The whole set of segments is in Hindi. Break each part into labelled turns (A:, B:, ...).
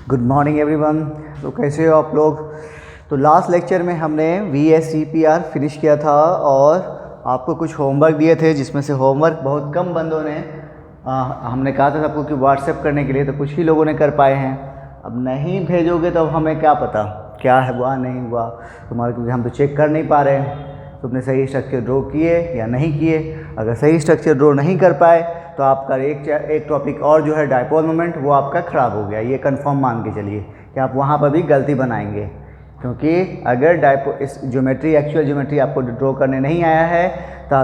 A: Good morning everyone. तो कैसे हो आप लोग। तो लास्ट लेक्चर में हमने VSEPR फिनिश किया था और आपको कुछ होमवर्क दिए थे, जिसमें से होमवर्क बहुत कम बंदों ने हमने कहा था सबको कि व्हाट्सएप करने के लिए, तो कुछ ही लोगों ने कर पाए हैं। अब नहीं भेजोगे तो अब हमें क्या पता क्या है हुआ नहीं हुआ तुम्हारा, क्योंकि हम तो चेक कर नहीं पा रहे हैं तुमने सही स्ट्रक्चर ड्रॉ किए या नहीं किए। अगर सही स्ट्रक्चर ड्रॉ नहीं कर पाए तो आपका एक टॉपिक और जो है डायपोल मोमेंट, वो आपका ख़राब हो गया। ये कंफर्म मान के चलिए कि आप वहाँ पर भी गलती बनाएंगे, क्योंकि अगर इस ज्योमेट्री एक्चुअल ज्योमेट्री आपको ड्रॉ करने नहीं आया है तो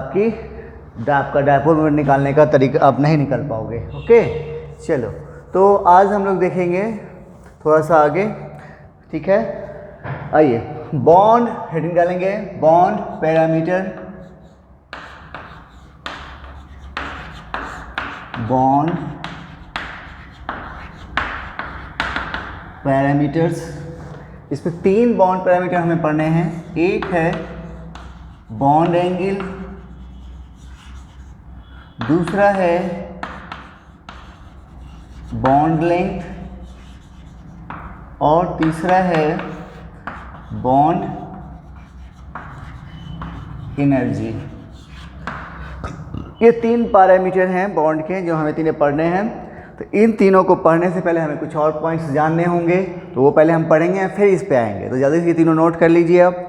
A: आपका डायपोल मोमेंट निकालने का तरीका आप नहीं निकाल पाओगे। ओके, चलो तो आज हम लोग देखेंगे थोड़ा सा आगे, ठीक है। आइए, बॉन्ड हेडिंग डालेंगे, बॉन्ड पैरामीटर, बॉन्ड पैरामीटर्स। इसमें 3 बॉन्ड पैरामीटर हमें पढ़ने हैं। एक है बॉन्ड एंगल, दूसरा है बॉन्ड लेंथ और तीसरा है बॉन्ड एनर्जी। ये 3 पैरामीटर हैं बॉन्ड के जो हमें तीनों पढ़ने हैं। तो इन तीनों को पढ़ने से पहले हमें कुछ और पॉइंट्स जानने होंगे, तो वो पहले हम पढ़ेंगे फिर इस पे आएंगे। तो जल्दी से ये तीनों नोट कर लीजिए आप।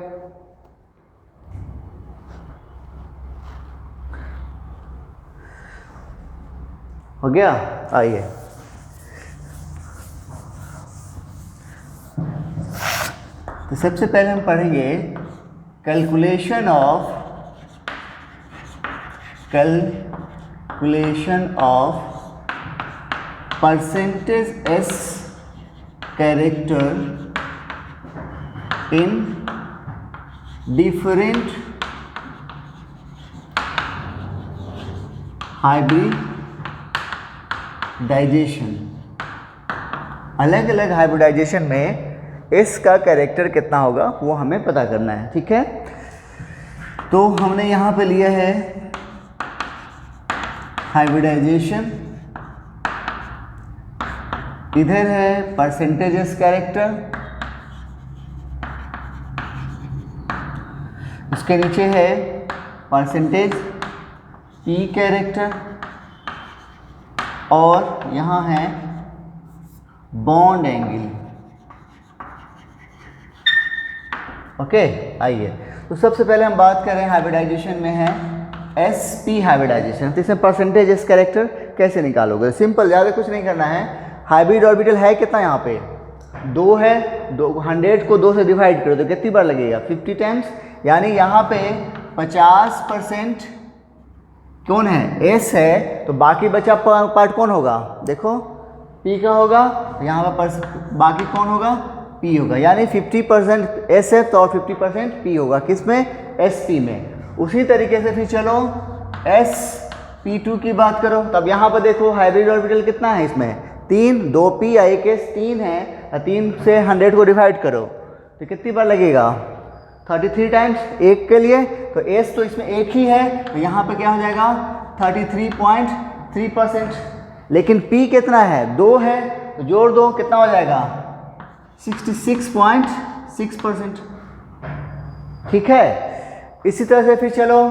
A: हो गया, आइए। तो सबसे पहले हम पढ़ेंगे calculation of percentage S character in different hybridization. अलग अलग हाइब्रिडाइजेशन में S का कैरेक्टर कितना होगा वो हमें पता करना है, ठीक है। तो हमने यहाँ पे लिया है हाइब्रिडाइजेशन, इधर है परसेंटेज कैरेक्टर, उसके नीचे है परसेंटेज P कैरेक्टर और यहाँ है बॉन्ड एंगल। ओके, आइए। तो सबसे पहले हम बात करें हाइब्रिडाइजेशन में है SP हाइब्रिडाइजेशन। तो इसमें परसेंटेज S कैरेक्टर कैसे निकालोगे? सिंपल, ज़्यादा कुछ नहीं करना है। हाइब्रिड ऑर्बिटल है कितना यहाँ पे? 2 है। 100 को 2 से डिवाइड करो तो कितनी बार लगेगा? 50 टाइम्स। यानी यहाँ पे 50% कौन है? S है। तो बाकी बचा पार्ट कौन होगा? देखो P का होगा। यहाँ पर बाकी कौन होगा? P होगा। यानी 50% S है तो और 50% P होगा। किस में? SP में। उसी तरीके से फिर चलो sp2 की बात करो। तब यहाँ पर देखो हाइब्रिड ऑर्बिटल कितना है इसमें? 3, 2p या 1s 3 है। 3 से 100 को डिवाइड करो तो कितनी बार लगेगा? 33 टाइम्स। एक के लिए तो s तो इसमें एक ही है, तो यहाँ पे क्या हो जाएगा? 33.3%। लेकिन p कितना है? 2 है, तो जोड़ दो, कितना हो जाएगा? 66.6%। ठीक है। इसी तरह से फिर चलो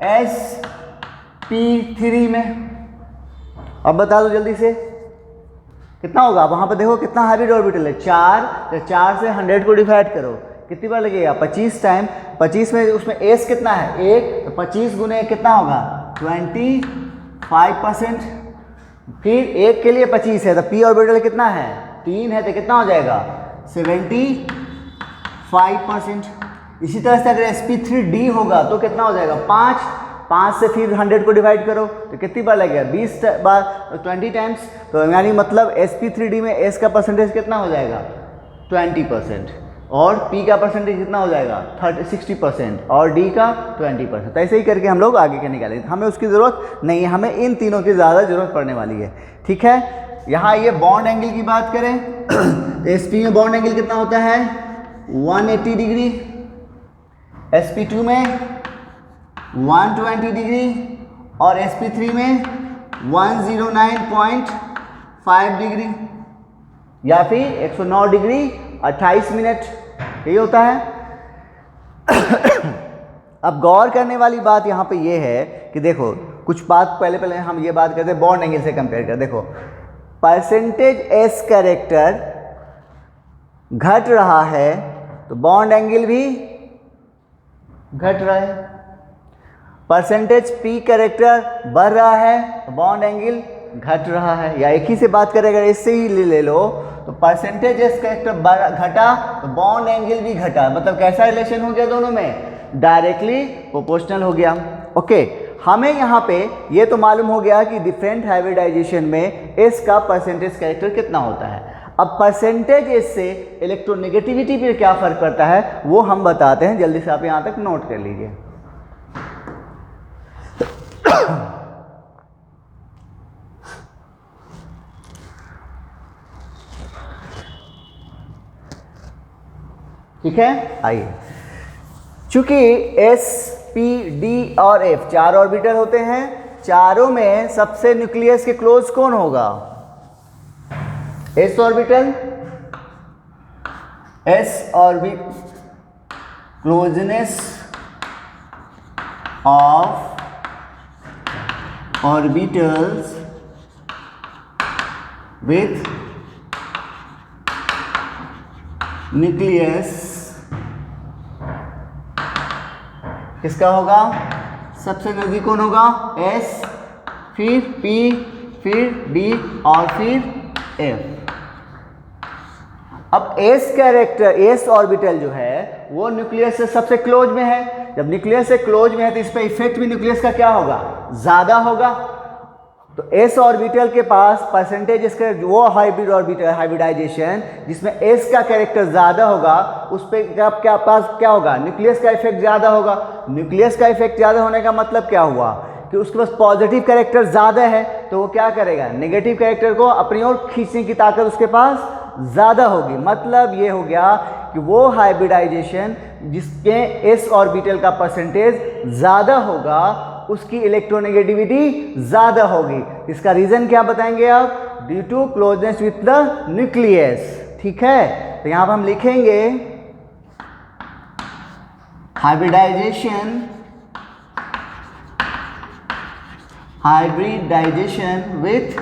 A: sp3 में, अब बता दो जल्दी से कितना होगा। वहां पर देखो कितना हाइब्रिड ऑर्बिटल है? 4। तो 4 से 100 को डिवाइड करो, कितनी बार लगेगा? 25 टाइम। 25 में उसमें S कितना है? 1। तो 25 गुने कितना होगा? 25%। फिर 1 के लिए 25 है, तो p ऑर्बिटल कितना है? 3 है, तो कितना हो जाएगा? 75%। इसी तरह से अगर sp3d होगा तो कितना हो जाएगा? 5 से फिर 100 को डिवाइड करो तो कितनी बार लगेगा? 20 बार, 20 टाइम्स। तो यानी मतलब sp3d में s का परसेंटेज कितना हो जाएगा? 20%। और p का परसेंटेज कितना हो जाएगा? 60% और d का 20%। तो ऐसे ही करके हम लोग आगे के निकालेंगे। हमें उसकी ज़रूरत नहीं है, हमें इन तीनों की ज़्यादा ज़रूरत पड़ने वाली है, ठीक है। यहाँ ये बॉन्ड एंगल की बात करें तो sp में बॉन्ड एंगल कितना होता है? 180 डिग्री। sp2 में 120 डिग्री और sp3 में 109.5 डिग्री। या फिर 109 डिग्री 28 मिनट, यही होता है। अब गौर करने वाली बात यहाँ पे ये है कि देखो कुछ बात पहले हम ये बात करते हैं बॉन्ड एंगल से कंपेयर कर। देखो परसेंटेज एस कैरेक्टर घट रहा है तो बॉन्ड एंगल भी घट रहा है, परसेंटेज पी कैरेक्टर बढ़ रहा है तो बॉन्ड एंगल घट रहा है। या एक ही से बात करें अगर इससे ही ले लो तो परसेंटेज एस कैरेक्टर घटा तो बॉन्ड एंगल भी घटा, मतलब कैसा रिलेशन हो गया दोनों में, डायरेक्टली प्रोपोर्शनल हो गया। ओके, हमें यहाँ पे ये तो मालूम हो गया कि डिफरेंट हाइब्रिडाइजेशन में एस का परसेंटेज कैरेक्टर कितना होता है। अब परसेंटेज एस से इलेक्ट्रोनेगेटिविटी पे क्या फर्क पड़ता है वो हम बताते हैं, जल्दी से आप यहाँ तक नोट कर लीजिए। ठीक है, आइए। चूंकि एस पी डी और एफ 4 ऑर्बिटल होते हैं, चारों में सबसे न्यूक्लियस के क्लोज कौन होगा, S orbital. S orbit closeness of orbitals with nucleus किसका होगा, सबसे नजदीक कौन होगा, एस, फिर पी, फिर डी और फिर एफ। अब एस कैरेक्टर, एस ऑर्बिटल जो है वो न्यूक्लियस से सबसे क्लोज में है। जब न्यूक्लियस से क्लोज में है तो इस पर इफेक्ट भी न्यूक्लियस का क्या होगा, ज्यादा होगा। तो एस ऑर्बिटल के पास परसेंटेज इसका वो हाइब्रिड ऑर्बिटल हाइब्रिडाइजेशन जिसमें एस का कैरेक्टर ज़्यादा होगा उस पर क्या पास क्या होगा, न्यूक्लियस का इफेक्ट ज़्यादा होगा। न्यूक्लियस का इफेक्ट ज़्यादा होने का मतलब क्या हुआ कि उसके पास पॉजिटिव कैरेक्टर ज़्यादा है तो वो क्या करेगा, नेगेटिव कैरेक्टर को अपनी ओर खींचने की ताकत उसके पास ज़्यादा होगी। मतलब ये हो गया कि वो हाइब्रिडाइजेशन जिसके एस ऑर्बिटल का परसेंटेज ज़्यादा होगा उसकी इलेक्ट्रोनेगेटिविटी ज़्यादा होगी। इसका रीज़न क्या बताएंगे आप, due to closeness with the nucleus. ठीक है, तो यहाँ पर हम लिखेंगे hybridization with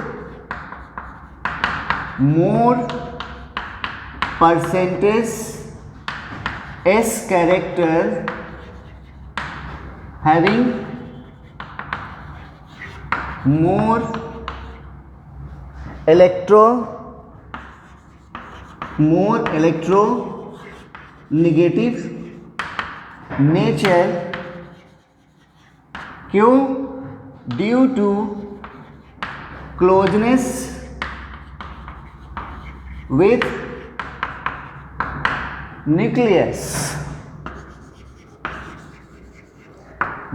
A: more percentage S character having more electronegative nature, क्यों, due to closeness with nucleus,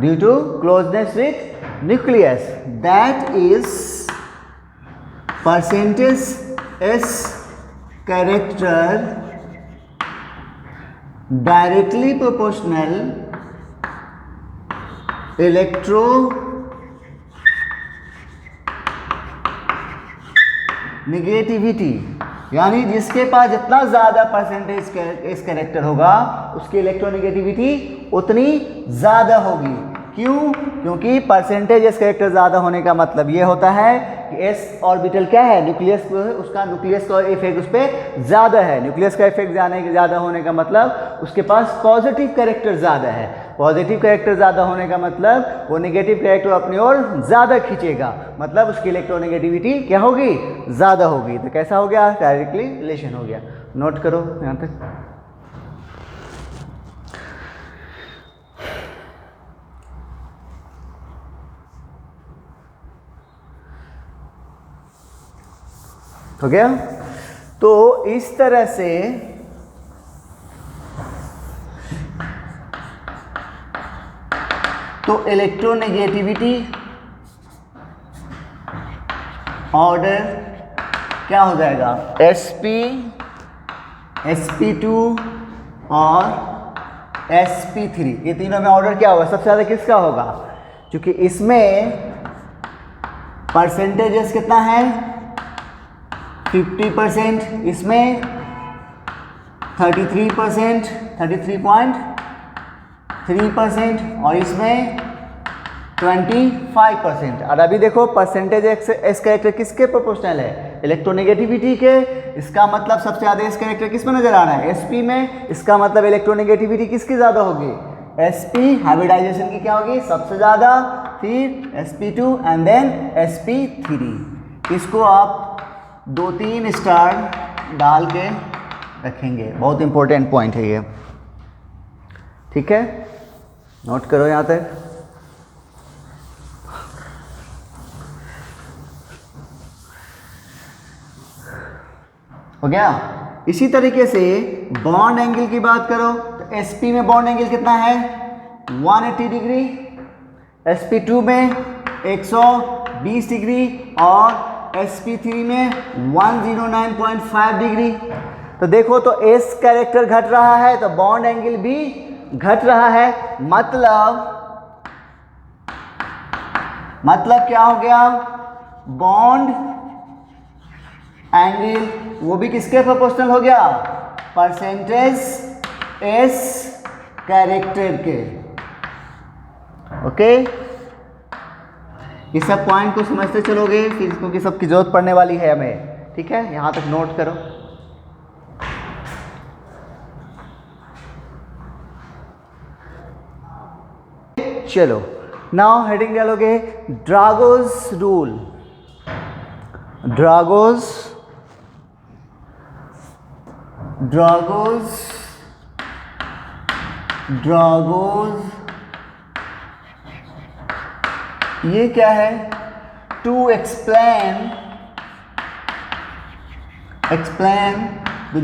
A: due to closeness with nucleus, that is percentage S character directly proportional electronegativity, यानी जिसके पास जितना ज़्यादा परसेंटेज एस कैरेक्टर होगा उसकी इलेक्ट्रोनेगेटिविटी उतनी ज़्यादा होगी। क्यों, क्योंकि परसेंटेज एस कैरेक्टर ज़्यादा होने का मतलब ये होता है कि एस ऑर्बिटल क्या है, न्यूक्लियस, उसका न्यूक्लियस का इफेक्ट उस पर ज़्यादा है। न्यूक्लियस का इफेक्ट ज़्यादा होने का मतलब उसके पास पॉजिटिव कैरेक्टर ज़्यादा है। पॉजिटिव कैरेक्टर ज़्यादा होने का मतलब वो नेगेटिव कैरेक्टर अपनी ओर ज़्यादा खींचेगा, मतलब उसकी इलेक्ट्रोनेगेटिविटी क्या होगी, ज़्यादा होगी। तो कैसा हो गया, डायरेक्टली रिलेशन हो गया। नोट करो यहाँ तक। हो गया। तो इस तरह से तो इलेक्ट्रोनेगेटिविटी ऑर्डर क्या हो जाएगा, sp2 और sp3, ये तीनों में ऑर्डर क्या होगा, सबसे ज़्यादा किसका होगा, क्योंकि इसमें परसेंटेजेस कितना है 50%, इसमें 33%, 33.3%, और इसमें 25%। और अभी देखो परसेंटेज एस कैरेक्टर किसके प्रोपोर्शनल है? इलेक्ट्रोनेगेटिविटी के। इसका मतलब सबसे ज़्यादा एस कैरेक्टर किस में नजर आ रहा है? एसपी में। इसका मतलब इलेक्ट्रोनेगेटिविटी किसकी ज़्यादा होगी? एसपी। हाइब्रिडाइजेशन की क्या होगी? सबसे ज़्यादा, फिर sp2 एंड देन sp3। इसको आप 2-3 स्टार डाल के रखेंगे, बहुत इंपॉर्टेंट पॉइंट है ये, ठीक है, नोट करो यहाँ तक। हो गया। इसी तरीके से बॉन्ड एंगल की बात करो तो sp में बॉन्ड एंगल कितना है? 180 डिग्री, sp2 में 120 डिग्री और sp3 में 109.5 डिग्री। तो देखो तो s कैरेक्टर घट रहा है तो बॉन्ड एंगल भी घट रहा है। मतलब क्या हो गया? बॉन्ड एंगल वो भी किसके प्रोपोर्शनल हो गया? परसेंटेज एस कैरेक्टर के। ओके, ये सब पॉइंट को समझते चलोगे फिर, क्योंकि सबकी जरूरत पड़ने वाली है हमें, ठीक है, यहां तक नोट करो। चलो, नाउ हेडिंग डालोगे ड्रागोस रूल। ड्रागोस ये क्या है? To explain the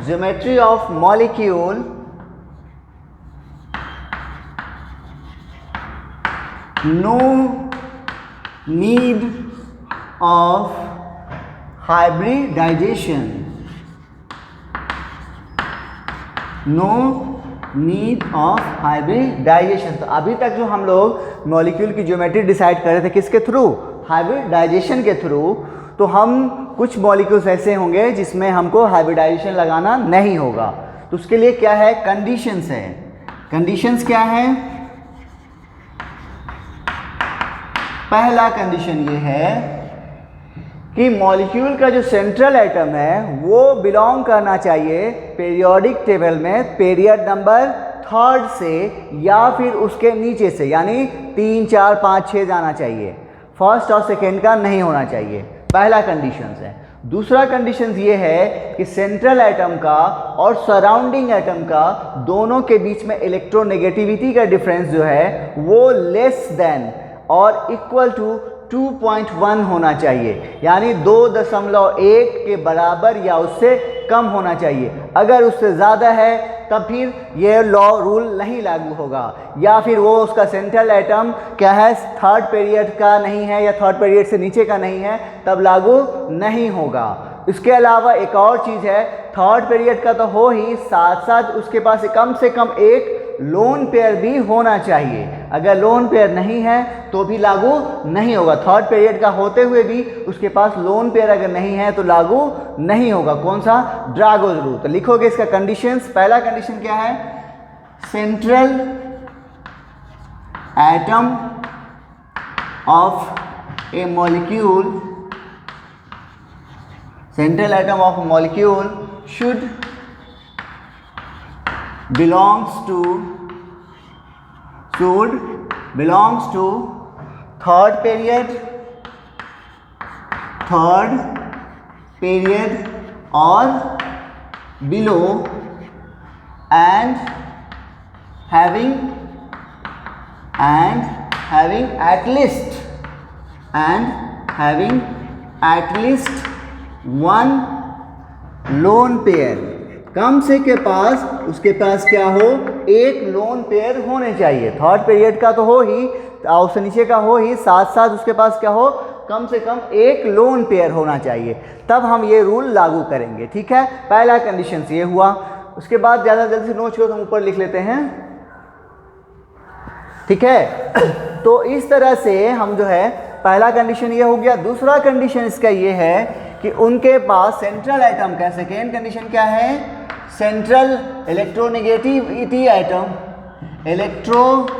A: geometry, of molecule no need of hybridization, तो अभी तक जो हम लोग मॉलिक्यूल की ज्योमेट्री डिसाइड कर रहे थे किसके थ्रू? हाइब्रिडाइजेशन के थ्रू। तो हम कुछ मॉलिक्यूल्स ऐसे होंगे जिसमें हमको हाइब्रिडाइजेशन लगाना नहीं होगा। तो उसके लिए क्या है? कंडीशंस है। कंडीशंस क्या है? पहला कंडीशन ये है कि मॉलिक्यूल का जो सेंट्रल एटम है वो बिलोंग करना चाहिए पीरियोडिक टेबल में पीरियड नंबर 3 से या फिर उसके नीचे से, यानी 3, 4, 5, 6 जाना चाहिए। फर्स्ट और सेकेंड का नहीं होना चाहिए। पहला कंडीशन है। दूसरा कंडीशन ये है कि सेंट्रल एटम का और सराउंडिंग एटम का दोनों के बीच में इलेक्ट्रोनेगेटिविटी का डिफरेंस जो है वो लेस देन और इक्वल टू 2.1 होना चाहिए, यानी 2.1 के बराबर या उससे कम होना चाहिए। अगर उससे ज़्यादा है तब फिर ये लॉ रूल नहीं लागू होगा, या फिर वो उसका सेंट्रल एटम क्या है? 3rd पीरियड का नहीं है या 3rd पीरियड से नीचे का नहीं है, तब लागू नहीं होगा। इसके अलावा एक और चीज़ है, 3rd पीरियड का तो हो ही, साथ साथ उसके पास से कम एक लोन पेयर भी होना चाहिए। अगर लोन पेयर नहीं है तो भी लागू नहीं होगा। 3rd पीरियड का होते हुए भी उसके पास लोन पेयर अगर नहीं है तो लागू नहीं होगा। कौन सा? ड्रागोस रूल। तो लिखोगे इसका कंडीशंस। पहला कंडीशन क्या है? Central atom of A molecule should belongs to 3rd period or below and having at least one lone pair। कम से के पास उसके पास क्या हो? एक लोन पेयर होने चाहिए। 3rd पीरियड का तो हो ही, उससे नीचे का हो ही, साथ साथ उसके पास क्या हो? कम से कम एक लोन पेयर होना चाहिए, तब हम ये रूल लागू करेंगे, ठीक है। पहला कंडीशन ये हुआ। उसके बाद ज़्यादा जल्दी से नोट करो, हम ऊपर लिख लेते हैं। ठीक है। तो इस तरह से हम जो है पहला कंडीशन ये हो गया। दूसरा कंडीशन इसका ये है कि उनके पास सेंट्रल एटम का सेकेंड कंडीशन क्या है, central electronegativity atom, electronegativity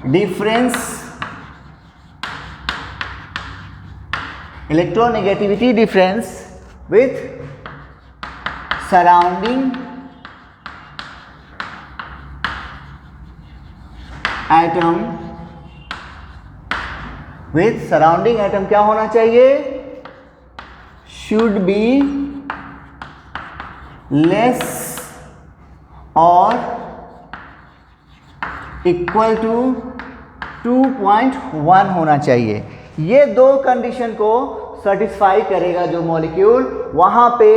A: difference, electronegativity difference with surrounding atom, with surrounding atom क्या होना चाहिए, शुड बी लेस और इक्वल टू 2.1 होना चाहिए। ये दो कंडीशन को सेटिस्फाई करेगा जो मॉलिक्यूल, वहां पे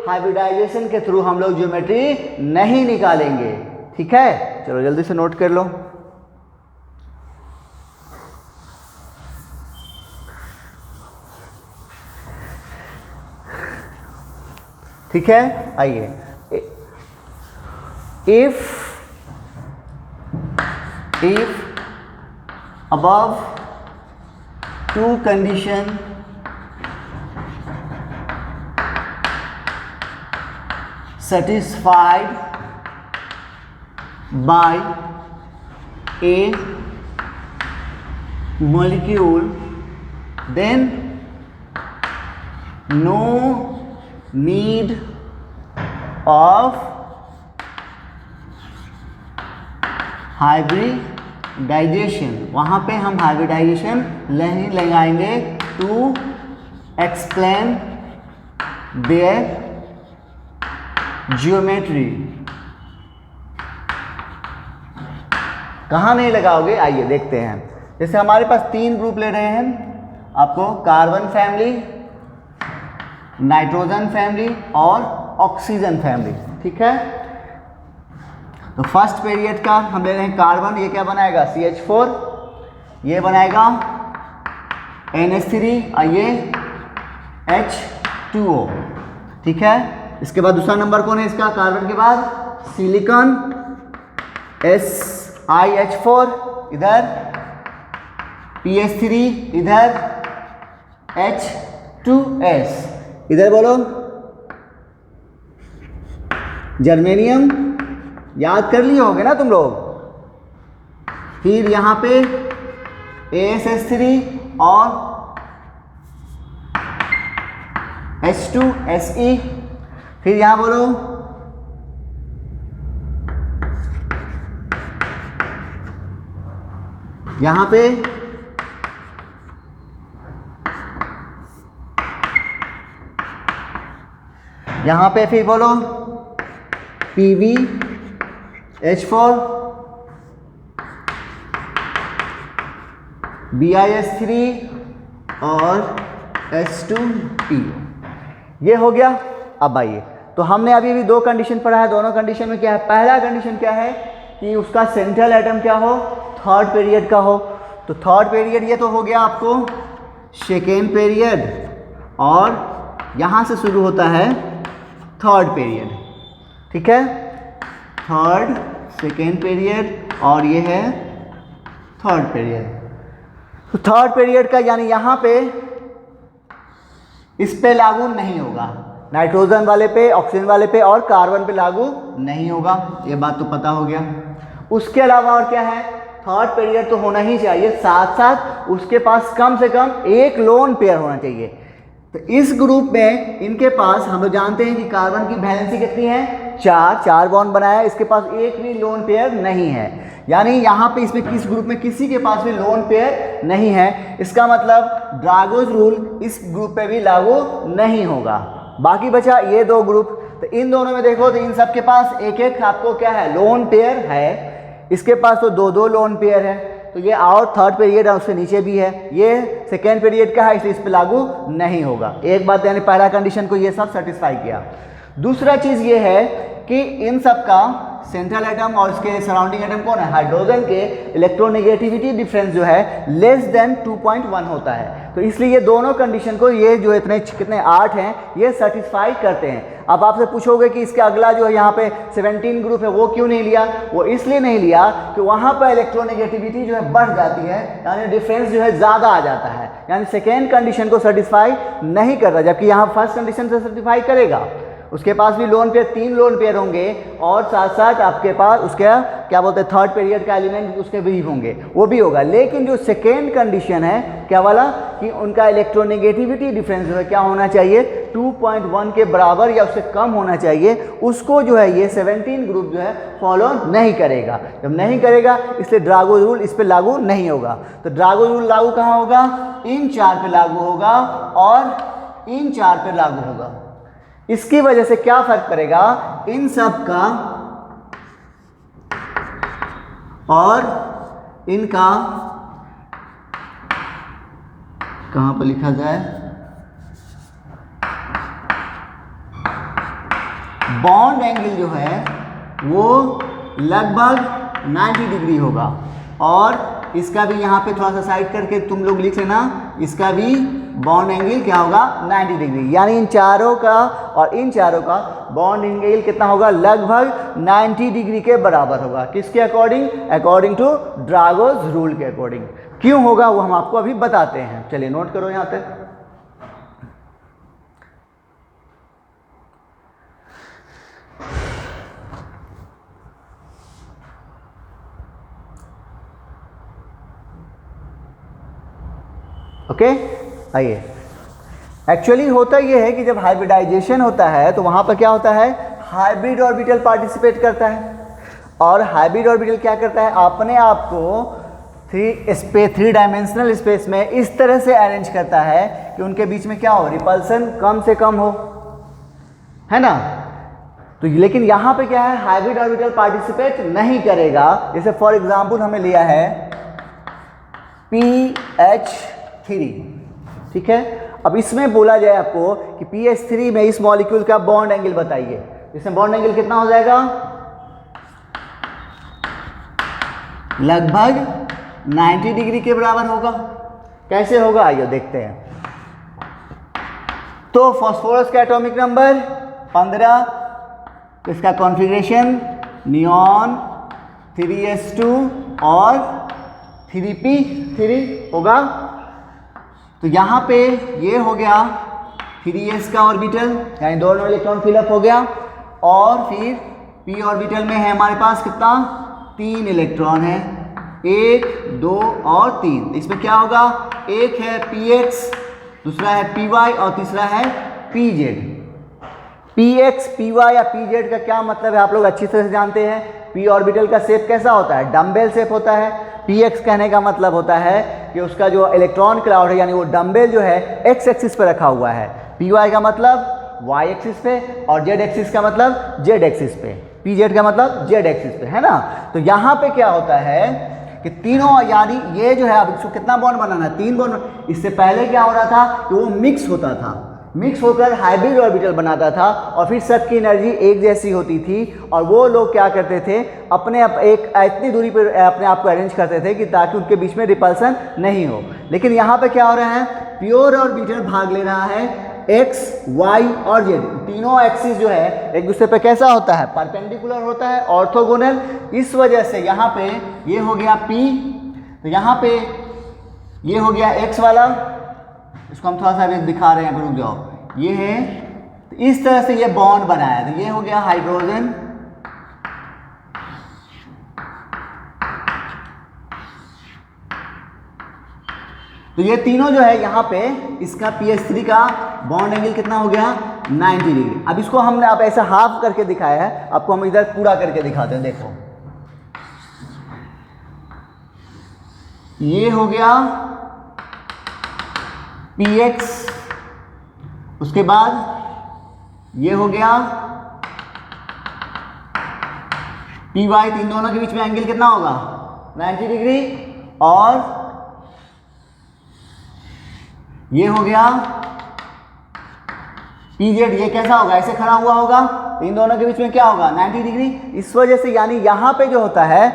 A: हाइब्रिडाइजेशन के थ्रू हम लोग ज्योमेट्री नहीं निकालेंगे। ठीक है, चलो जल्दी से नोट कर लो। ठीक है, आइए। If above two condition satisfied by a molecule, then no need of hybridization, वहाँ पे हम हाइब्रिडाइजेशन नहीं लगाएंगे टू एक्सप्लेन देयर जियोमेट्री। कहाँ नहीं लगाओगे, आइए देखते हैं। जैसे हमारे पास तीन ग्रुप ले रहे हैं, आपको कार्बन फैमिली, नाइट्रोजन फैमिली और ऑक्सीजन फैमिली। ठीक है, तो फर्स्ट पीरियड का हम ले रहे हैं कार्बन, ये क्या बनाएगा CH4, ये बनाएगा NH3 और ये H2O। ठीक है, इसके बाद दूसरा नंबर कौन है इसका, कार्बन के बाद सिलिकॉन SiH4, इधर PH3, इधर H2S, इधर बोलो जर्मेनियम, याद कर लिए होगे ना तुम लोग। फिर यहाँ पे ASH3 और H2Se, फिर यहाँ बोलो यहाँ पे फिर बोलो PbH4, BiH3 और H2PO। ये हो गया। अब आइए, तो हमने अभी भी दो कंडीशन पढ़ा है। दोनों कंडीशन में क्या है, पहला कंडीशन क्या है कि उसका सेंट्रल एटम क्या हो, थर्ड पीरियड का हो। तो थर्ड पीरियड ये तो हो गया आपको सेकेंड पीरियड, और यहाँ से शुरू होता है थर्ड पीरियड। ठीक है, थर्ड, सेकेंड पीरियड और ये है थर्ड पीरियड। तो थर्ड पीरियड का यानी यहाँ पे इस पे लागू नहीं होगा, नाइट्रोजन वाले पे, ऑक्सीजन वाले पे और कार्बन पे लागू नहीं होगा। ये बात तो पता हो गया। उसके अलावा और क्या है, थर्ड पीरियड तो होना ही चाहिए, साथ साथ उसके पास कम से कम एक लोन पेयर होना चाहिए। तो इस ग्रुप में इनके पास हम लोग जानते हैं कि कार्बन की वैलेंसी कितनी है, चार बॉन्ड बनाया, इसके पास एक भी लोन पेयर नहीं है। यानी यहाँ पे इसमें किस ग्रुप में किसी के पास भी लोन पेयर नहीं है। इसका मतलब ड्रागोज रूल इस ग्रुप पे भी लागू नहीं होगा। बाकी बचा ये दो ग्रुप, तो इन दोनों में देखो तो इन सब के पास एक एक आपको क्या है, लोन पेयर है। इसके पास तो दो लोन पेयर है, तो ये और थर्ड पीरियड है उससे नीचे भी है, ये सेकेंड पीरियड का है, इसलिए इस पर लागू नहीं होगा। एक बात यानी पहला कंडीशन को ये सब सेटिस्फाई किया। दूसरा चीज़ ये है कि इन सब का सेंट्रल एटम और इसके सराउंडिंग एटम कौन है, हाइड्रोजन के इलेक्ट्रोनेगेटिविटी डिफरेंस जो है लेस देन 2.1 होता है। तो इसलिए ये दोनों कंडीशन को ये जो इतने कितने 8 हैं ये सेटिस्फाई करते हैं। अब आपसे पूछोगे कि इसके अगला जो है यहाँ पे 17 ग्रुप है वो क्यों नहीं लिया? वो इसलिए नहीं लिया कि वहाँ पर इलेक्ट्रोनेगेटिविटी जो है बढ़ जाती है, यानी डिफरेंस जो है ज़्यादा आ जाता है, यानी सेकेंड कंडीशन को सेटिस्फाई नहीं कर रहा, जबकि यहाँ फर्स्ट कंडीशन से सेटिस्फाई करेगा। उसके पास भी लोन पेयर 3 लोन पेयर होंगे और साथ साथ आपके पास उसके क्या बोलते हैं थर्ड पीरियड का एलिमेंट उसके भी होंगे, वो भी होगा। लेकिन जो सेकेंड कंडीशन है क्या वाला कि उनका इलेक्ट्रोनेगेटिविटी डिफरेंस जो है क्या होना चाहिए 2.1 के बराबर या उससे कम होना चाहिए, उसको जो है ये 17 ग्रुप जो है फॉलो नहीं करेगा। जब नहीं करेगा इसलिए ड्रागो रूल इस पर लागू नहीं होगा। तो ड्रागो रूल लागू कहाँ होगा? इन 4 पे लागू होगा और इन 4 पे लागू होगा। इसकी वजह से क्या फर्क पड़ेगा? इन सब का और इनका कहां पर लिखा जाए, बॉन्ड एंगल जो है वो लगभग 90 डिग्री होगा। और इसका भी यहाँ पे थोड़ा सा साइड करके तुम लोग लिख लेना, इसका भी बॉन्ड एंगल क्या होगा 90 डिग्री, यानी इन चारों का और इन चारों का बॉन्ड एंगल कितना होगा? लगभग 90 डिग्री के बराबर होगा। किसके अकॉर्डिंग? अकॉर्डिंग टू ड्रागोस रूल के अकॉर्डिंग। क्यों होगा वो हम आपको अभी बताते हैं। चलिए नोट करो यहाँ पे। ओके आइए, एक्चुअली होता ये है कि जब हाइब्रिडाइजेशन होता है तो वहाँ पर क्या होता है, हाइब्रिड ऑर्बिटल पार्टिसिपेट करता है। और हाइब्रिड ऑर्बिटल क्या करता है, अपने आप को 3 डायमेंशनल स्पेस में इस तरह से अरेंज करता है कि उनके बीच में क्या हो, रिपल्सन कम से कम हो, है ना। तो लेकिन यहाँ पे क्या है, हाइब्रिड ऑर्बिटल पार्टिसिपेट नहीं करेगा। जैसे फॉर एग्जाम्पल हमें लिया है PH3, ठीक है। अब इसमें बोला जाए आपको कि PH3 में इस मॉलिक्यूल का बॉन्ड एंगल बताइए, इसमें बॉन्ड एंगल कितना हो जाएगा, लगभग 90 डिग्री के बराबर होगा। कैसे होगा आइए देखते हैं। तो फास्फोरस का एटॉमिक नंबर 15, तो इसका कॉन्फ़िगरेशन नियॉन 3s2 और 3p3 होगा। तो यहाँ पे ये हो गया 3s का ऑर्बिटल, यानी दोनों इलेक्ट्रॉन फिलअप हो गया। और फिर p ऑर्बिटल में है हमारे पास कितना, 3 इलेक्ट्रॉन है, 1 2 और 3। इसमें क्या होगा, एक है px, दूसरा है py और तीसरा है pz। px py या pz का क्या मतलब है आप लोग अच्छी तरह से जानते हैं। p ऑर्बिटल का शेप कैसा होता है, डम्बेल शेप होता है। px कहने का मतलब होता है कि उसका जो इलेक्ट्रॉन क्लाउड है, यानी वो डम्बेल जो है x एक्सिस पर रखा हुआ है। py का मतलब y एक्सिस पे और z एक्सिस का मतलब z एक्सिस पे, pz का मतलब z एक्सिस पे, है ना। तो यहाँ पे क्या होता है कि तीनों, यानी ये जो है, अब इसको कितना बॉन्ड बनाना है, 3 बॉन्ड। इससे पहले क्या हो रहा था कि वो मिक्स होता था, मिक्स होकर हाइब्रिड ऑर्बिटल बनाता था और फिर सबकी एनर्जी एक जैसी होती थी। और वो लोग क्या करते थे, अपने एक इतनी दूरी पर अपने आप को अरेंज करते थे कि ताकि उनके बीच में रिपल्सन नहीं हो। लेकिन यहाँ पे क्या हो रहा है, प्योर ऑर्बिटल भाग ले रहा है x, y और z, तीनों एक्सिस जो है एक दूसरे पे कैसा होता है, परपेंडिकुलर होता है, ऑर्थोगोनल। इस वजह से यहाँ पे ये हो गया p, तो यहाँ पे ये हो गया x वाला, इसको हम थोड़ा सा अभी दिखा रहे हैं, रुक जाओ, ये है। तो इस तरह से ये बॉन्ड बनाया, तो ये हो गया हाइड्रोजन, तो ये तीनों जो है यहाँ पे इसका PH3 का बॉन्ड एंगल कितना हो गया, 90 डिग्री। अब इसको हमने आप ऐसा हाफ करके दिखाया है, आपको हम इधर पूरा करके दिखाते हैं। देखो ये हो गया PX, उसके बाद ये हो गया PY, तीन दोनों के बीच में एंगल कितना होगा, 90 डिग्री। और ये हो गया PZ, ये कैसा होगा, ऐसे खड़ा हुआ होगा, इन दोनों के बीच में क्या होगा, 90 डिग्री। इस वजह से यानी यहाँ पे जो होता है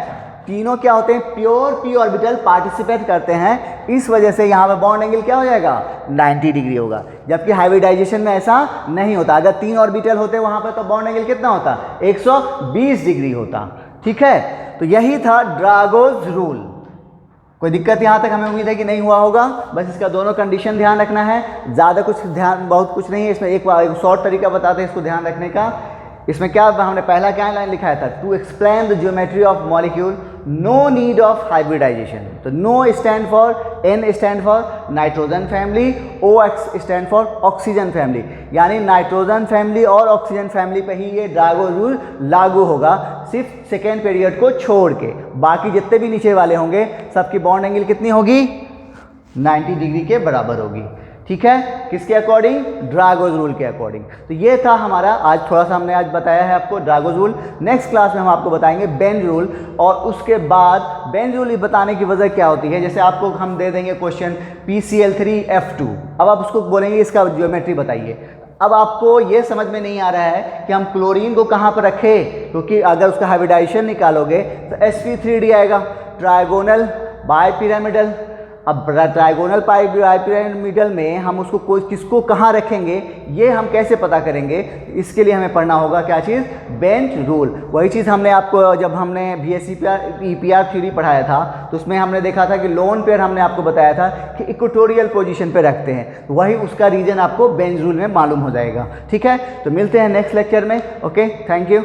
A: तीनों क्या होते हैं, प्योर पी ऑर्बिटल पार्टिसिपेट करते हैं, इस वजह से यहाँ पे बॉन्ड एंगल क्या हो जाएगा, 90 डिग्री होगा। जबकि हाइब्रिडाइजेशन में ऐसा नहीं होता, अगर 3 ऑर्बिटल होते वहाँ पर तो बॉन्ड एंगल कितना होता, 120 डिग्री होता। ठीक है, तो यही था ड्रैगोज रूल। कोई दिक्कत यहाँ तक हमें उम्मीद है कि नहीं हुआ होगा। बस इसका दोनों कंडीशन ध्यान रखना है, ज़्यादा कुछ ध्यान, बहुत कुछ नहीं है इसमें। एक शॉर्ट तरीका बताते हैं इसको ध्यान रखने का। इसमें क्या हमने पहला क्या लाइन लिखाया था, to explain the geometry of molecule no need of hybridization. तो NO stand for, N stand for nitrogen family, O stand for oxygen family, यानी नाइट्रोजन फैमिली और ऑक्सीजन फैमिली पे ही ये ड्रैगो रूल लागू होगा, सिर्फ सेकेंड पीरियड को छोड़ के। बाकी जितने भी नीचे वाले होंगे सबकी बॉन्ड एंगल कितनी होगी, 90 डिग्री के बराबर होगी। ठीक है, किसके अकॉर्डिंग, ड्रैगोज रूल के अकॉर्डिंग। तो ये था हमारा आज, थोड़ा सा हमने आज बताया है आपको ड्रैगोज रूल। नेक्स्ट क्लास में हम आपको बताएंगे बेंज रूल, और उसके बाद बेंज रूल बताने की वजह क्या होती है। जैसे आपको हम दे देंगे क्वेश्चन PCl3F2, अब आप उसको बोलेंगे इसका ज्योमेट्री बताइए। अब आपको ये समझ में नहीं आ रहा है कि हम क्लोरीन को कहाँ पर रखें, क्योंकि अगर उसका हाइब्रिडाइजेशन निकालोगे तो sp3d आएगा, ट्राइगोनल बाइपिरामिडल। अब ट्राइगोनल बाइपिरामिडल में हम उसको कोई किसको कहाँ रखेंगे, ये हम कैसे पता करेंगे, इसके लिए हमें पढ़ना होगा क्या चीज़, बेंज रूल। वही चीज़ हमने आपको जब हमने BSc थ्योरी पढ़ाया था तो उसमें हमने देखा था कि लोन पेयर हमने आपको बताया था कि इक्वेटोरियल पोजीशन पे रखते हैं, तो वही उसका रीजन आपको बेंज रूल में मालूम हो जाएगा। ठीक है, तो मिलते हैं नेक्स्ट लेक्चर में। Okay, thank you.